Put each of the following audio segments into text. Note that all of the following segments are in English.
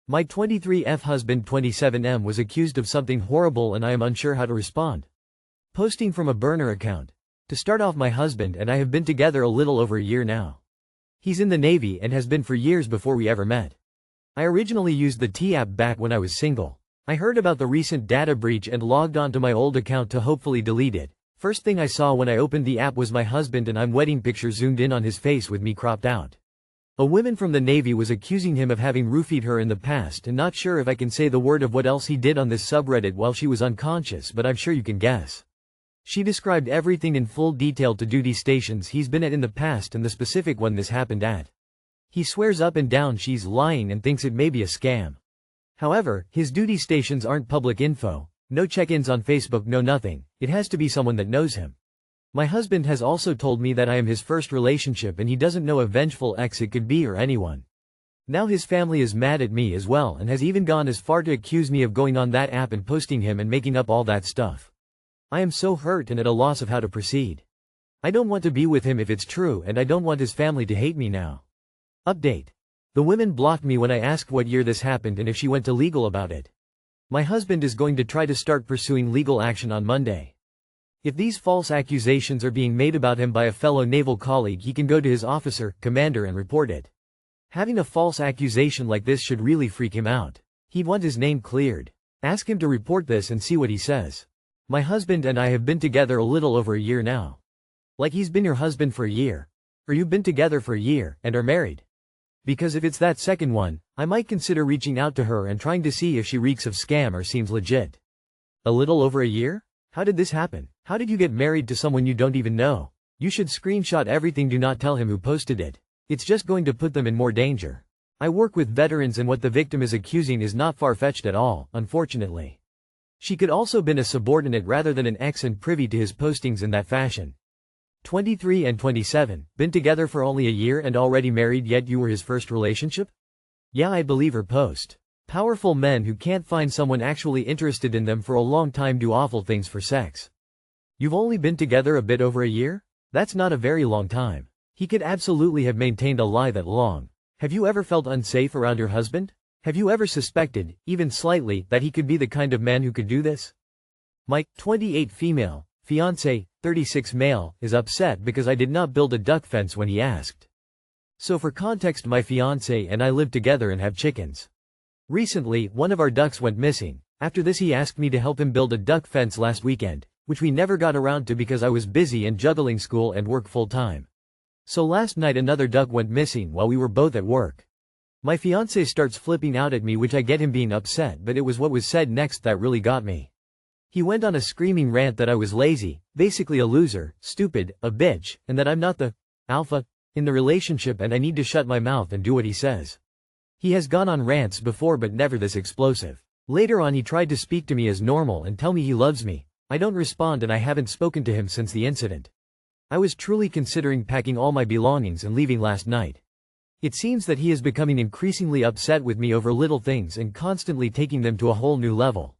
My 23F husband 27M was accused of something horrible and I am unsure how to respond. Posting from a burner account. To start off, my husband and I have been together a little over a year now. He's in the Navy and has been for years before we ever met. I originally used the T app back when I was single. I heard about the recent data breach and logged on to my old account to hopefully delete it. First thing I saw when I opened the app was my husband and I'm wedding picture zoomed in on his face with me cropped out. A woman from the Navy was accusing him of having roofied her in the past, and not sure if I can say the word of what else he did on this subreddit while she was unconscious, but I'm sure you can guess. She described everything in full detail to duty stations he's been at in the past and the specific one this happened at. He swears up and down she's lying and thinks it may be a scam. However, his duty stations aren't public info, no check-ins on Facebook, no nothing, it has to be someone that knows him. My husband has also told me that I am his first relationship and he doesn't know a vengeful ex it could be or anyone. Now his family is mad at me as well and has even gone as far to accuse me of going on that app and posting him and making up all that stuff. I am so hurt and at a loss of how to proceed. I don't want to be with him if it's true, and I don't want his family to hate me now. Update. The woman blocked me when I asked what year this happened and if she went to legal about it. My husband is going to try to start pursuing legal action on Monday. If these false accusations are being made about him by a fellow naval colleague, he can go to his officer, commander, and report it. Having a false accusation like this should really freak him out. He'd want his name cleared. Ask him to report this and see what he says. My husband and I have been together a little over a year now. Like he's been your husband for a year. Or you've been together for a year, and are married. Because if it's that second one, I might consider reaching out to her and trying to see if she reeks of scam or seems legit. A little over a year? How did this happen? How did you get married to someone you don't even know? You should screenshot everything, do not tell him who posted it. It's just going to put them in more danger. I work with veterans and what the victim is accusing is not far-fetched at all, unfortunately. She could also been a subordinate rather than an ex and privy to his postings in that fashion. 23 and 27, been together for only a year and already married, yet you were his first relationship? Yeah, I believe her post. Powerful men who can't find someone actually interested in them for a long time do awful things for sex. You've only been together a bit over a year? That's not a very long time. He could absolutely have maintained a lie that long. Have you ever felt unsafe around your husband? Have you ever suspected, even slightly, that he could be the kind of man who could do this? My 28 female fiancé, 36 male, is upset because I did not build a duck fence when he asked. So for context, my fiancé and I live together and have chickens. Recently, one of our ducks went missing. After this he asked me to help him build a duck fence last weekend, which we never got around to because I was busy and juggling school and work full time. So last night another duck went missing while we were both at work. My fiancé starts flipping out at me, which I get him being upset, but it was what was said next that really got me. He went on a screaming rant that I was lazy, basically a loser, stupid, a bitch, and that I'm not the alpha in the relationship and I need to shut my mouth and do what he says. He has gone on rants before but never this explosive. Later on he tried to speak to me as normal and tell me he loves me. I don't respond and I haven't spoken to him since the incident. I was truly considering packing all my belongings and leaving last night. It seems that he is becoming increasingly upset with me over little things and constantly taking them to a whole new level.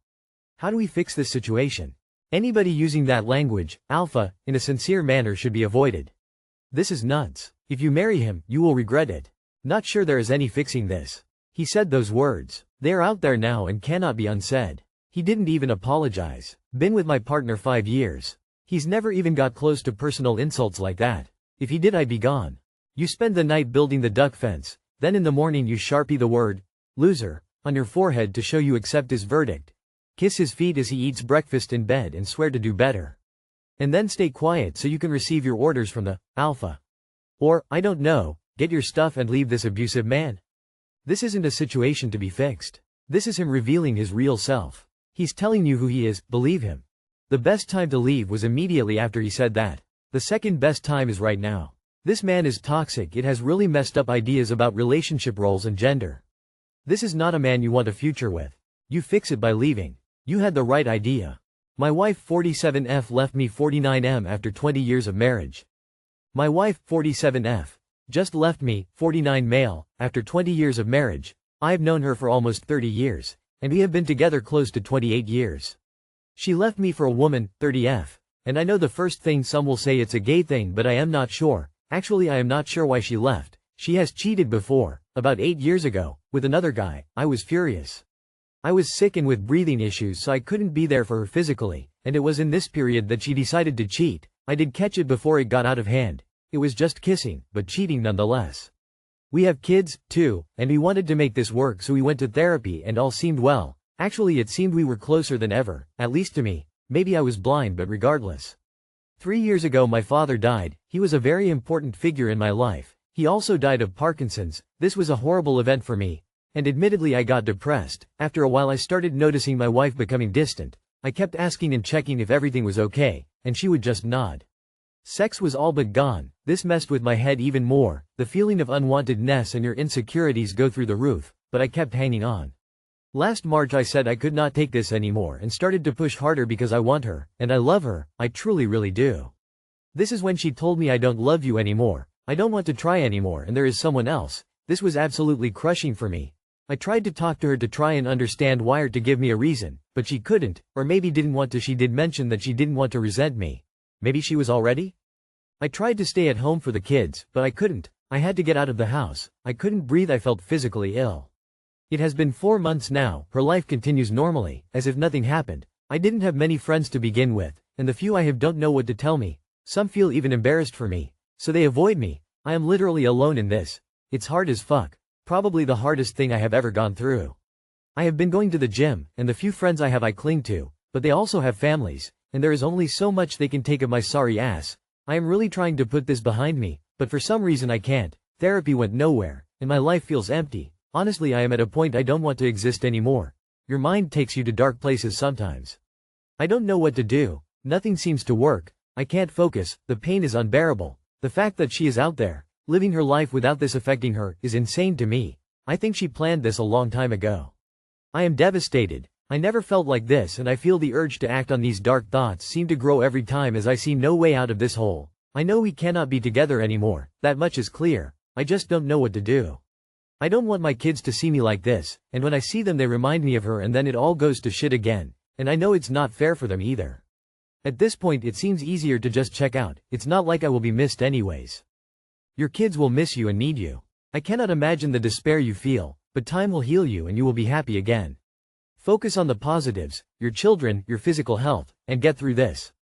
How do we fix this situation? Anybody using that language, alpha, in a sincere manner should be avoided. This is nuts. If you marry him, you will regret it. Not sure there is any fixing this. He said those words. They're out there now and cannot be unsaid. He didn't even apologize. Been with my partner 5 years. He's never even got close to personal insults like that. If he did, I'd be gone. You spend the night building the duck fence, then in the morning you Sharpie the word, loser, on your forehead to show you accept his verdict. Kiss his feet as he eats breakfast in bed and swear to do better. And then stay quiet so you can receive your orders from the alpha. Or, I don't know, get your stuff and leave this abusive man. This isn't a situation to be fixed. This is him revealing his real self. He's telling you who he is, believe him. The best time to leave was immediately after he said that. The second best time is right now. This man is toxic. It has really messed up ideas about relationship roles and gender. This is not a man you want a future with. You fix it by leaving. You had the right idea. My wife 47F left me 49M after 20 years of marriage. My wife 47F just left me 49 male after 20 years of marriage. I've known her for almost 30 years, and we have been together close to 28 years. She left me for a woman 30F, and I know the first thing some will say it's a gay thing, but I am not sure. Actually, I am not sure why she left. She has cheated before, About 8 years ago, with another guy, I was furious. I was sick and with breathing issues, so I couldn't be there for her physically, and it was in this period that she decided to cheat. I did catch it before it got out of hand. It was just kissing, but cheating nonetheless. We have kids, too, and we wanted to make this work, so we went to therapy and all seemed well. Actually, it seemed we were closer than ever, at least to me. Maybe I was blind, but regardless. 3 years ago my father died. He was a very important figure in my life. He also died of Parkinson's. This was a horrible event for me, and admittedly I got depressed. After a while I started noticing my wife becoming distant. I kept asking and checking if everything was okay, and she would just nod. Sex was all but gone. This messed with my head even more. The feeling of unwantedness and your insecurities go through the roof, but I kept hanging on. Last March I said I could not take this anymore and started to push harder because I want her, and I love her, I truly really do. This is when she told me I don't love you anymore, I don't want to try anymore and there is someone else. This was absolutely crushing for me. I tried to talk to her to try and understand why or to give me a reason, but she couldn't, or maybe didn't want to. She did mention that she didn't want to resent me. Maybe she was all ready? I tried to stay at home for the kids, but I couldn't. I had to get out of the house. I couldn't breathe. I felt physically ill. It has been 4 months now. Her life continues normally, as if nothing happened. I didn't have many friends to begin with, and the few I have don't know what to tell me. Some feel even embarrassed for me, so they avoid me. I am literally alone in this. It's hard as fuck. Probably the hardest thing I have ever gone through. I have been going to the gym, and the few friends I have I cling to, but they also have families, and there is only so much they can take of my sorry ass. I am really trying to put this behind me, but for some reason I can't. Therapy went nowhere, and my life feels empty. Honestly, I am at a point I don't want to exist anymore. Your mind takes you to dark places sometimes. I don't know what to do. Nothing seems to work. I can't focus. The pain is unbearable. The fact that she is out there, living her life without this affecting her, is insane to me. I think she planned this a long time ago. I am devastated. I never felt like this, and I feel the urge to act on these dark thoughts seem to grow every time as I see no way out of this hole. I know we cannot be together anymore. That much is clear. I just don't know what to do. I don't want my kids to see me like this, and when I see them they remind me of her and then it all goes to shit again, and I know it's not fair for them either. At this point it seems easier to just check out. It's not like I will be missed anyways. Your kids will miss you and need you. I cannot imagine the despair you feel, but time will heal you and you will be happy again. Focus on the positives, your children, your physical health, and get through this.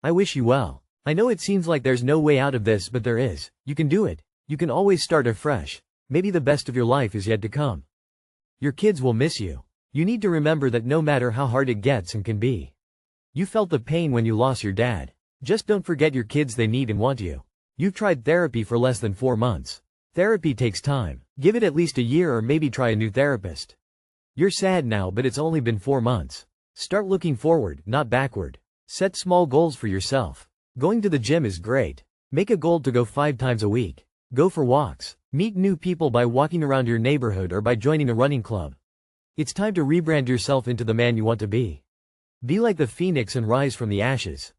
I wish you well. I know it seems like there's no way out of this, but there is. You can do it. You can always start afresh. Maybe the best of your life is yet to come. Your kids will miss you. You need to remember that no matter how hard it gets and can be. You felt the pain when you lost your dad. Just don't forget your kids, they need and want you. You've tried therapy for less than 4 months. Therapy takes time. Give it at least a year or maybe try a new therapist. You're sad now, but it's only been 4 months. Start looking forward, not backward. Set small goals for yourself. Going to the gym is great. Make a goal to go 5 times a week. Go for walks. Meet new people by walking around your neighborhood or by joining a running club. It's time to rebrand yourself into the man you want to be. Be like the phoenix and rise from the ashes.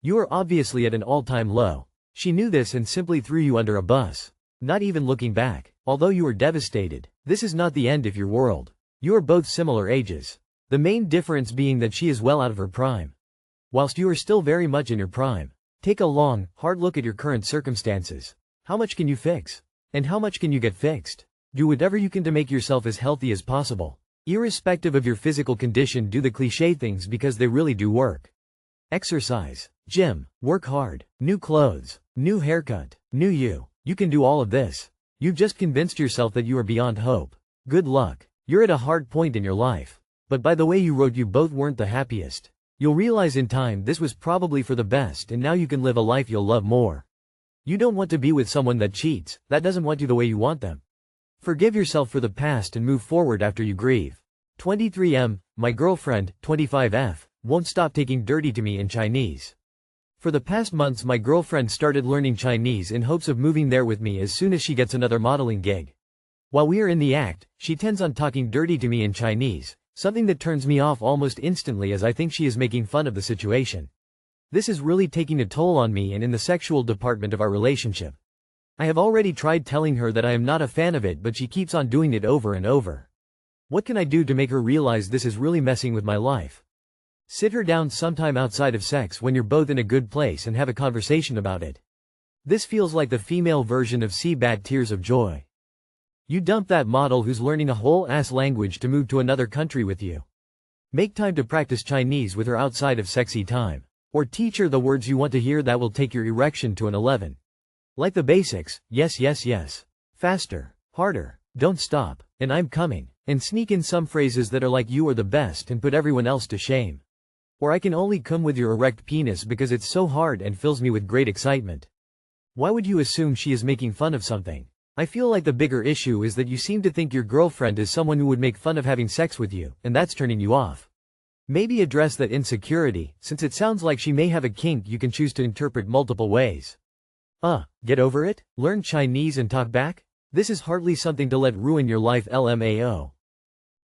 You are obviously at an all-time low. She knew this and simply threw you under a bus. Not even looking back. Although you are devastated, this is not the end of your world. You are both similar ages. The main difference being that she is well out of her prime, whilst you are still very much in your prime. Take a long, hard look at your current circumstances. How much can you fix? And how much can you get fixed? Do whatever you can to make yourself as healthy as possible. Irrespective of your physical condition, do the cliché things because they really do work. Exercise, gym, work hard, new clothes, new haircut, new you. You can do all of this. You've just convinced yourself that you are beyond hope. Good luck. You're at a hard point in your life. But by the way you wrote, you both weren't the happiest. You'll realize in time this was probably for the best, and now you can live a life you'll love more. You don't want to be with someone that cheats, that doesn't want you the way you want them. Forgive yourself for the past and move forward after you grieve. 23M, my girlfriend, 25F, won't stop taking dirty to me in Chinese. For the past months my girlfriend started learning Chinese in hopes of moving there with me as soon as she gets another modeling gig. While we are in the act, she tends on talking dirty to me in Chinese, something that turns me off almost instantly as I think she is making fun of the situation. This is really taking a toll on me and in the sexual department of our relationship. I have already tried telling her that I am not a fan of it, but she keeps on doing it over and over. What can I do to make her realize this is really messing with my life? Sit her down sometime outside of sex when you're both in a good place and have a conversation about it. This feels like the female version of sea bat tears of joy. You dump that model who's learning a whole ass language to move to another country with you. Make time to practice Chinese with her outside of sexy time. Or teach her the words you want to hear that will take your erection to an 11. Like the basics, yes yes yes. Faster. Harder. Don't stop. And I'm coming. And sneak in some phrases that are like you are the best and put everyone else to shame. Or I can only come with your erect penis because it's so hard and fills me with great excitement. Why would you assume she is making fun of something? I feel like the bigger issue is that you seem to think your girlfriend is someone who would make fun of having sex with you, and that's turning you off. Maybe address that insecurity, since it sounds like she may have a kink you can choose to interpret multiple ways. Get over it? Learn Chinese and talk back? This is hardly something to let ruin your life, LMAO.